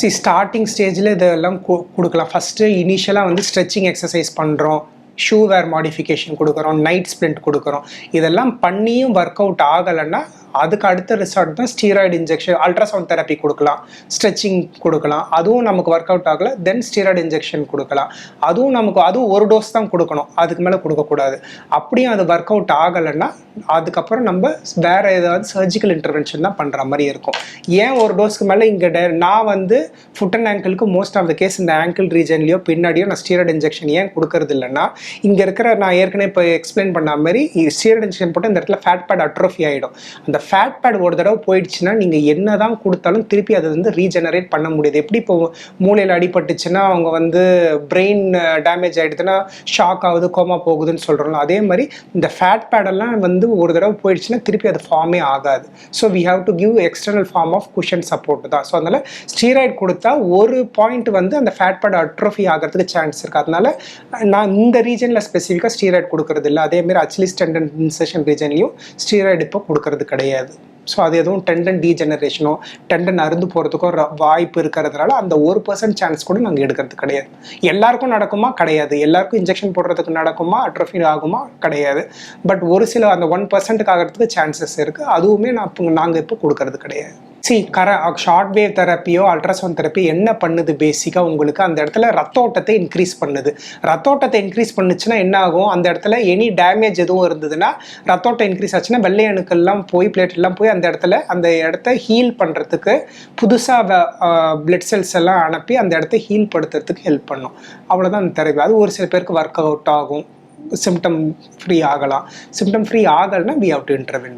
Starting ஸ்டேஜில் இதெல்லாம் கொடுக்கலாம். ஃபஸ்ட்டு இனிஷியலாக வந்து ஸ்ட்ரெச்சிங் எக்ஸசைஸ் பண்ணுறோம், ஷூ வேர் மாடிஃபிகேஷன் கொடுக்குறோம், நைட் ஸ்ப்ளிண்ட் கொடுக்குறோம். இதெல்லாம் பண்ணியும் ஒர்க் அவுட் ஆகலைன்னா அதுக்கு அடுத்த ரிசார்ட் தான் ஸ்டீராய்டு இன்ஜெக்ஷன், அல்ட்ராசவுண்ட் தெரப்பி கொடுக்கலாம், ஸ்ட்ரெச்சிங் கொடுக்கலாம். அதுவும் நமக்கு ஒர்க் அவுட் ஆகலை, தென் ஸ்டீராய்டு இன்ஜெக்ஷன் கொடுக்கலாம். அதுவும் ஒரு டோஸ் தான் கொடுக்கணும், அதுக்கு மேலே கொடுக்கக்கூடாது. அப்படியும் அது ஒர்க் அவுட் ஆகலைன்னா அதுக்கப்புறம் நம்ம வேறு ஏதாவது சர்ஜிக்கல் இன்டர்வென்ஷன் தான் பண்ணுற மாதிரி இருக்கும். ஏன் ஒரு டோஸ்க்கு மேலே இங்கே நான் வந்து ஃபுட் அண்ட் ஆங்கிளுக்கு மோஸ்ட் ஆஃப் த கேஸ் இந்த ஆங்கிள் ரீஜன்லையோ பின்னாடியோ நான் ஸ்டீராய்டு இன்ஜெக்ஷன் ஏன் கொடுக்கறது இல்லைன்னா, இங்கே இருக்கிற நான் ஏற்கனவே இப்போ எக்ஸ்பிளைன் பண்ண மாதிரி ஸ்டீராய்டு இன்ஜெக்ஷன் போட்டு இந்த இடத்துல ஃபேட் பேட் அட்ரோஃபி ஆகிடும். அந்த ஃபேட் பேட் ஒரு தடவை போயிடுச்சுன்னா நீங்கள் என்ன தான் கொடுத்தாலும் திருப்பி அதை வந்து ரீஜெனரேட் பண்ண முடியாது. எப்படி இப்போ மூளையில் அடிபட்டுச்சுன்னா அவங்க வந்து பிரெயின் டேமேஜ் ஆகிடுதுன்னா ஷாக் ஆகுது, கோமா போகுதுன்னு சொல்கிறோம். அதே மாதிரி இந்த ஃபேட் பேடெல்லாம் வந்து ஒரு தடவை போயிடுச்சுன்னா திருப்பி அது ஃபார்மே ஆகாது. So we have to give external form of cushion support தான். ஸோ அதனால் ஸ்டீராய்டு கொடுத்தா ஒரு பாயிண்ட் வந்து அந்த ஃபேட் பேட் அட்ரோஃபி ஆகிறதுக்கு சான்ஸ் இருக்குது. அதனால நான் இந்த ரீஜனில் ஸ்பெசிஃபிக்காக ஸ்டீராய்டு கொடுக்கறது இல்லை. அதேமாதிரி அச்சிலிஸ் டெண்டன் இன்செஷன் ரீஜன்லையும் ஸ்டீராய்டு இப்போ கொடுக்கறது கிடையாது. ஸோ அது எதுவும் டெண்டன் டீஜெனரேஷனோ டெண்டன் அருந்து போகிறதுக்கோ வாய்ப்பு இருக்கிறதுனால அந்த 1% சான்ஸ் கூட நாங்கள் எடுக்கிறது கிடையாது. எல்லாருக்கும் நடக்குமா? கிடையாது. எல்லாருக்கும் இன்ஜெக்ஷன் போடுறதுக்கு நடக்குமா? அட்ரோஃபி ஆகுமா? கிடையாது. பட் ஒரு சில அந்த 1% ஆகிறதுக்கு சான்சஸ் இருக்குது. அதுவுமே நாங்கள் இப்போ கொடுக்கறது கிடையாது. ஷார்ட் வேவ் தெரப்பியோ அல்ட்ராசவுண்ட் தெரப்பி என்ன பண்ணுது? பேசிக்காக உங்களுக்கு அந்த இடத்துல ரத்த ஓட்டத்தை இன்க்ரீஸ் பண்ணுது. ரத்த ஓட்டத்தை இன்க்ரீஸ் பண்ணுச்சுன்னா என்ன ஆகும்? அந்த இடத்துல எனி டேமேஜ் எதுவும் இருந்ததுன்னா ரத்த ஓட்டம் இன்க்ரீஸ் ஆச்சுன்னா வெள்ளை அணுக்கள்லாம் போய் பிளேட்லாம் போய் அந்த இடத்த ஹீல் பண்ணுறதுக்கு புதுசாக பிளட் செல்ஸ் எல்லாம் அனுப்பி அந்த இடத்த ஹீல் படுத்துறதுக்கு ஹெல்ப் பண்ணும். அவ்வளோதான் அந்த தெரப்பி. அது ஒரு சில பேருக்கு ஒர்க் அவுட் ஆகும், சிம்டம் ஃப்ரீ ஆகலாம். சிம்டம் ஃப்ரீ ஆகலைன்னா வி ஹவ் டு இன்டர்வென்.